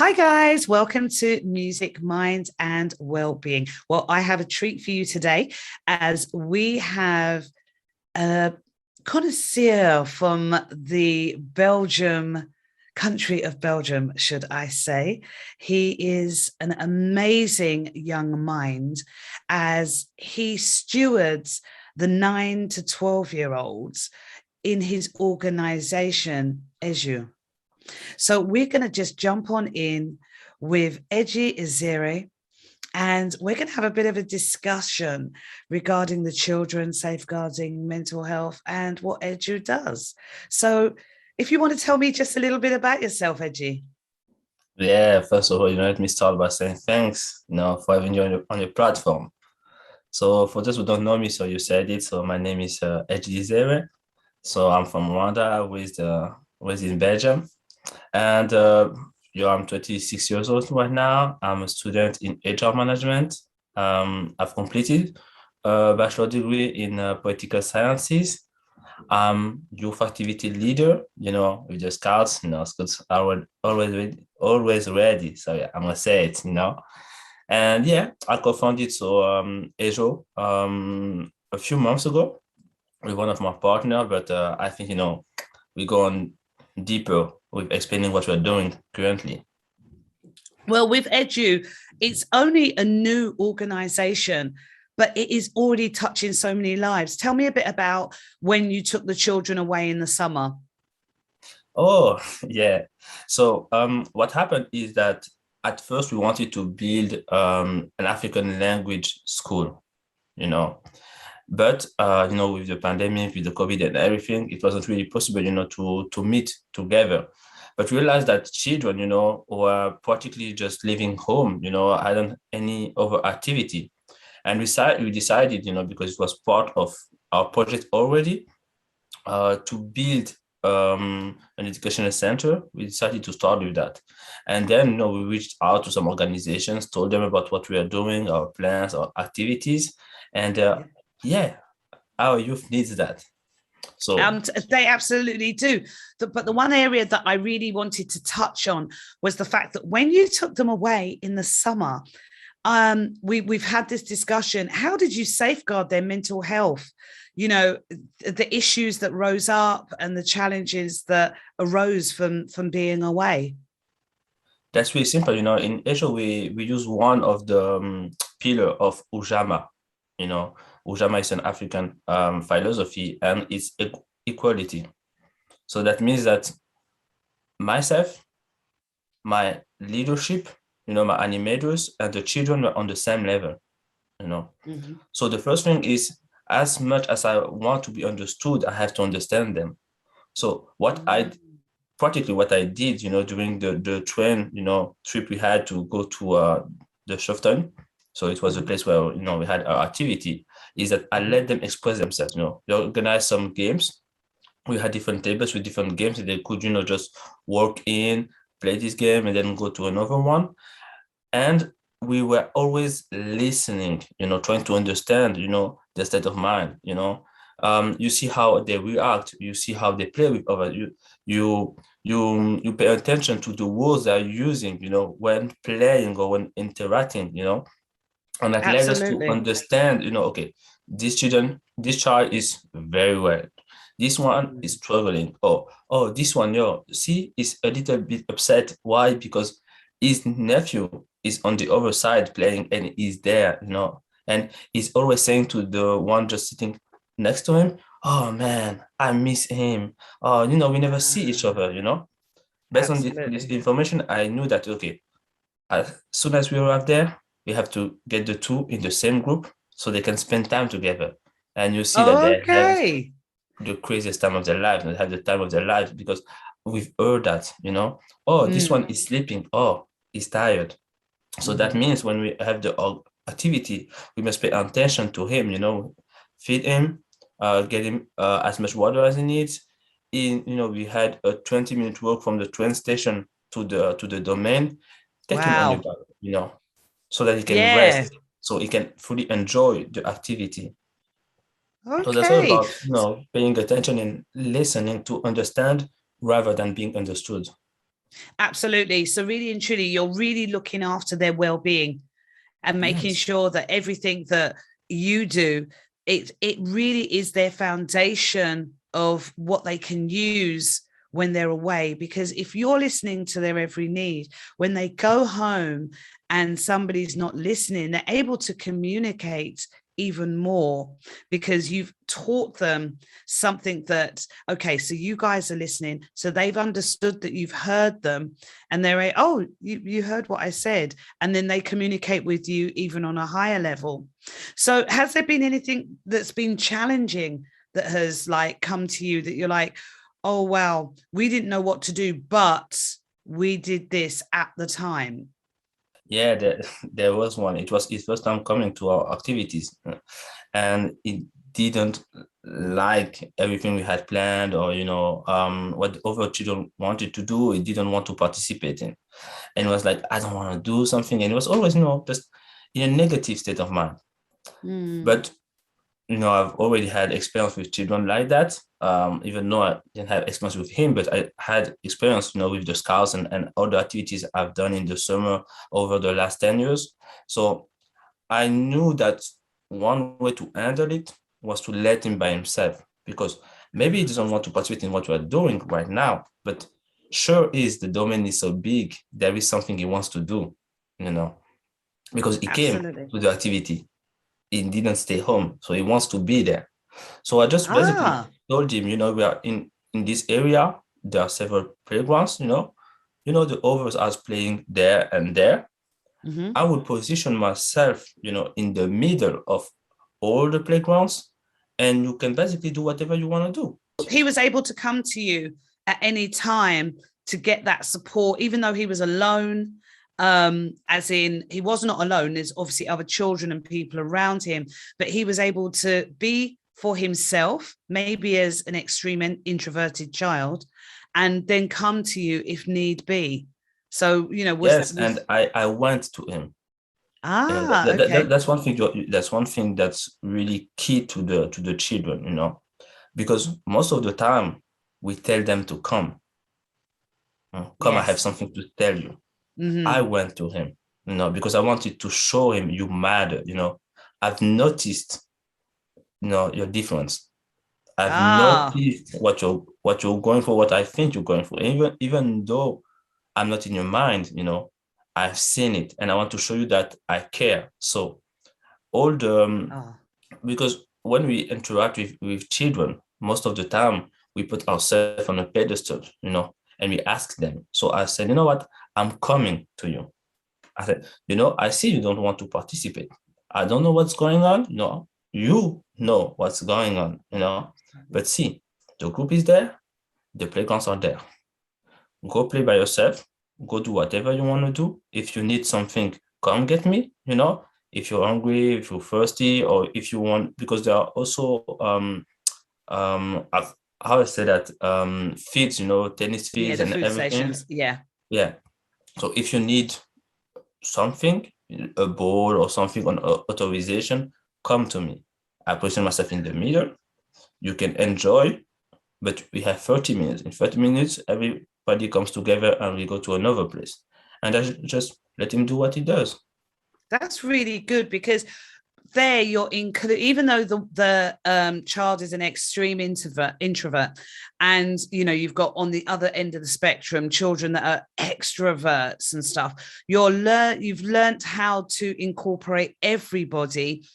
Hi, guys. Welcome to Music, Mind, and Wellbeing. Well, I have a treat for you today as we have a connoisseur from the country of Belgium, should I say. He is an amazing young mind as he stewards the 9 to 12-year-olds in his organization, Eju. So we're going to just jump on in with Egide Izere, and we're going to have a bit of a discussion regarding the children safeguarding mental health and what Eju does. So if you want to tell me just a little bit about yourself, Egide. Yeah, first of all, let me start by saying thanks, for having you on your platform. So for those who don't know me, so you said it. So my name is Egide Izere. So I'm from Rwanda, raised in Belgium. And I'm 26 years old right now. I'm a student in HR management. I've completed a bachelor degree in political sciences. I'm youth activity leader, with the scouts. Scouts are always ready. So yeah, I'm gonna say it. And yeah, I co-founded Ajo a few months ago with one of my partner, but I think we go on deeper with explaining what we're doing currently. Well, with Edu, it's only a new organization, but it is already touching so many lives. Tell me a bit about when you took the children away in the summer. Oh, yeah. So what happened is that at first we wanted to build an African language school, you know. But with the pandemic, with the COVID and everything, it wasn't really possible, to meet together. But we realized that children, were practically just living home, hadn't any other activity. And we decided, because it was part of our project already, to build an educational center. We decided to start with that. And then, we reached out to some organizations, told them about what we are doing, our plans, our activities. And yeah, our youth needs that. So they absolutely do. But the one area that I really wanted to touch on was the fact that when you took them away in the summer, we've had this discussion. How did you safeguard their mental health? The issues that rose up and the challenges that arose from being away. That's really simple. In Asia, we use one of the pillar of Ujama. Ujama is an African philosophy, and it's equality. So that means that myself, my leadership, my animators, and the children were on the same level. Mm-hmm. So the first thing is, as much as I want to be understood, I have to understand them. So what I did, during the train, trip we had to go to the Shofton. So it was a place where, we had our activity, is that I let them express themselves. They organized some games. We had different tables with different games that they could, just walk in, play this game, and then go to another one. And we were always listening, trying to understand, their state of mind, you see how they react, you see how they play with others, you pay attention to the words they're using, when playing or when interacting, and that led us to understand, okay, this child is very well. This one is struggling. Oh, this one, see, is a little bit upset. Why? Because his nephew is on the other side playing and he's there, and he's always saying to the one just sitting next to him, oh man, I miss him. Oh, we never see each other, Based on this information, I knew that, okay, as soon as we arrive there, we have to get the two in the same group so they can spend time together. And you see that they have the craziest time of their life, they have the time of their life, because we've heard that, this one is sleeping, oh, he's tired. So that means when we have the activity, we must pay attention to him, feed him, get him as much water as he needs. We had a 20-minute walk from the train station to the domain. Take him on your back, so that he can rest, so he can fully enjoy the activity. Okay. So that's all about, paying attention and listening to understand rather than being understood. Absolutely. So really and truly, you're really looking after their well-being and making Yes. sure that everything that you do, it really is their foundation of what they can use when they're away. Because if you're listening to their every need, when they go home and somebody's not listening, they're able to communicate even more because you've taught them something that, okay, so you guys are listening, so they've understood that you've heard them, and they're like, oh, you heard what I said, and then they communicate with you even on a higher level. So has there been anything that's been challenging that has like come to you that you're like, oh wow, we didn't know what to do, but we did this at the time? Yeah, there was one. It was his first time coming to our activities, and it didn't like everything we had planned, or what the other children wanted to do. He didn't want to participate in, and was like, I don't want to do something, and it was always just in a negative state of mind. Mm. But I've already had experience with children like that. Even though I didn't have experience with him, but I had experience, with the scouts and other activities I've done in the summer over the last 10 years. So I knew that one way to handle it was to let him by himself, because maybe he doesn't want to participate in what we're doing right now, but sure is the domain is so big, there is something he wants to do, because he came Absolutely. to the activity. He didn't stay home, so he wants to be there. So I just basically Ah. told him, we are in this area. There are several playgrounds, the others are playing there and there. Mm-hmm. I would position myself, in the middle of all the playgrounds, and you can basically do whatever you want to do. He was able to come to you at any time to get that support, even though he was alone. As in, he was not alone. There's obviously other children and people around him, but he was able to be for himself, maybe as an extreme introverted child, and then come to you if need be. So, Yes, and I went to him. And Okay. that's one thing. That's one thing that's really key to the children, because most of the time we tell them to come. Come, I have Yes. something to tell you. I Mm-hmm. went to him, because I wanted to show him you matter. I've noticed, your difference. I've Ah, noticed what you're going for, what I think you're going for. Even though I'm not in your mind, I've seen it, and I want to show you that I care. So all the ah. because when we interact with children, most of the time we put ourselves on a pedestal, and we ask them. So I said, you know what? I'm coming to you. I said, I see you don't want to participate. I don't know what's going on. No, you know what's going on, But see, the group is there, the playgrounds are there. Go play by yourself, go do whatever you want to do. If you need something, come get me, if you're hungry, if you're thirsty, or if you want, because there are also how I say that, fields, tennis Yeah, fields the and food everything. stations. Yeah. Yeah. So if you need something, a board or something on authorization, come to me. I position myself in the middle. You can enjoy, but we have 30 minutes. In 30 minutes, everybody comes together and we go to another place. And I just let him do what he does. That's really good because there you're even though the child is an extreme introvert, and you've got on the other end of the spectrum children that are extroverts and stuff. You've learned how to incorporate everybody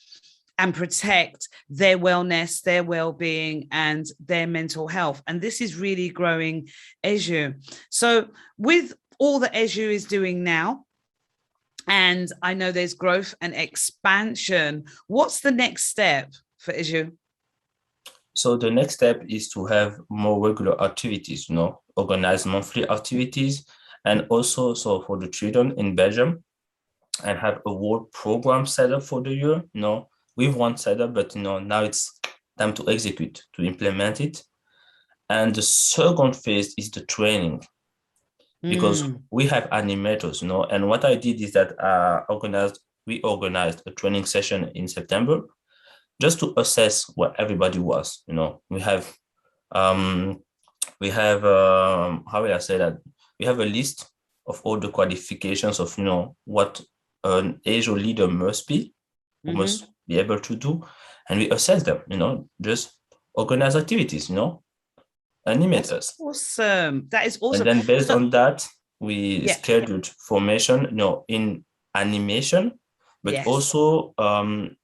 and protect their wellness, their well-being, and their mental health. And this is really growing Eju. So with all that Eju is doing now, and I know there's growth and expansion, what's the next step for Eju? So the next step is to have more regular activities, organize monthly activities, and also so for the children in Belgium, and have a whole program set up for the year. We've one set up, but now it's time to execute, to implement it. And the second phase is the training, because Mm. we have animators, and what I did is that we organized a training session in September just to assess what everybody was. We have how will I say that? we have a list of all the qualifications of, what an Azure leader must be, must be able to do. And we assess them, just organize activities, animate us. Awesome. That is awesome. And then based on that, we scheduled formation, in animation, but also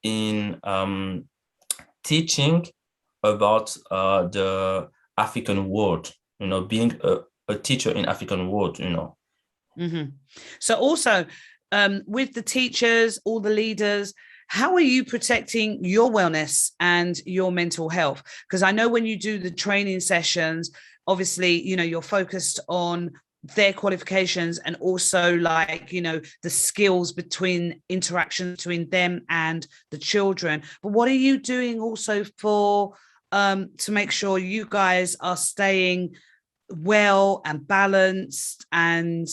in teaching about the African world, being a teacher in African world, So also with the teachers, all the leaders, how are you protecting your wellness and your mental health? Because I know when you do the training sessions, obviously, you're focused on their qualifications and also the skills between interaction between them and the children. But what are you doing also for to make sure you guys are staying well and balanced? And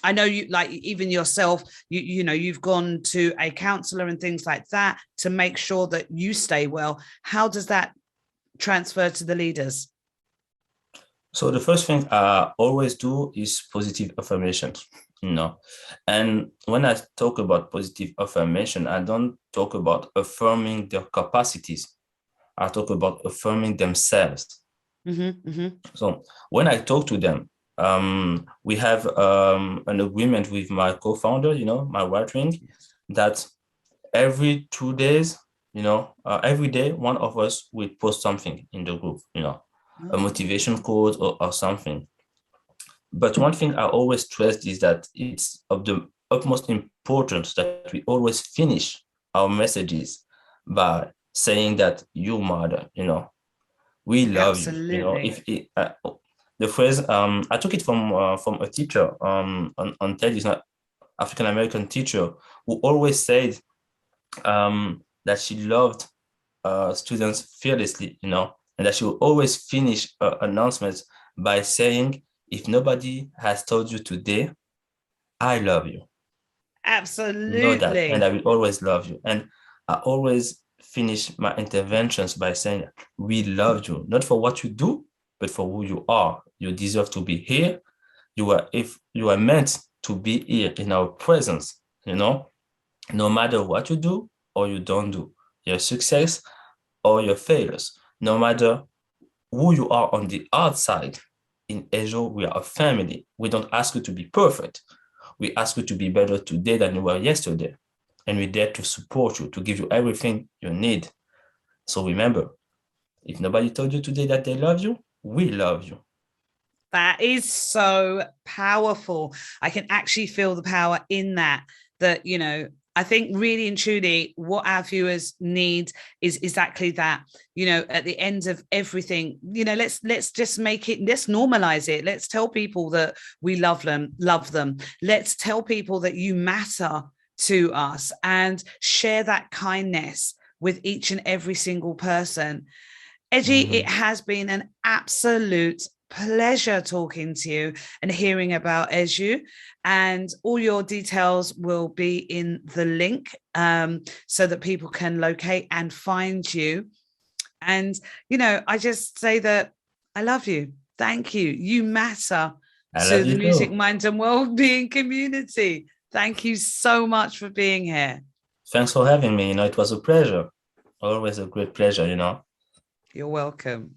I know you, like, even yourself, you've gone to a counselor and things like that to make sure that you stay well. How does that transfer to the leaders? So the first thing I always do is positive affirmations, and when I talk about positive affirmation, I don't talk about affirming their capacities. I talk about affirming themselves. So when I talk to them, we have an agreement with my co-founder, my right wing, that every 2 days, every day, one of us will post something in the group, a motivation quote or something. But one thing I always stress is that it's of the utmost importance that we always finish our messages by saying that you matter, we love Absolutely. you. If it, the phrase, I took it from a teacher on TED, African American teacher, who always said that she loved students fearlessly, and that she will always finish announcements by saying, if nobody has told you today, I love you. Absolutely. Know that, and I will always love you. And I always finish my interventions by saying, we love you, not for what you do, but for who you are. You deserve to be here. If you are meant to be here in our presence, no matter what you do or you don't do, your success or your failures, no matter who you are on the outside. In Azure, we are a family. We don't ask you to be perfect. We ask you to be better today than you were yesterday. And we're there to support you, to give you everything you need. So remember, if nobody told you today that they love you, we love you. That is so powerful. I can actually feel the power in that, I think really and truly what our viewers need is exactly that, at the end of everything, let's just make it, let's normalize it. Let's tell people that we love them. Let's tell people that you matter to us and share that kindness with each and every single person. Egide, it has been an absolute pleasure talking to you and hearing about Azure, and all your details will be in the link so that people can locate and find you. And, I just say that I love you. Thank you. You matter to the music, mind and well-being community. Thank you so much for being here. Thanks for having me. It was a pleasure. Always a great pleasure, You're welcome.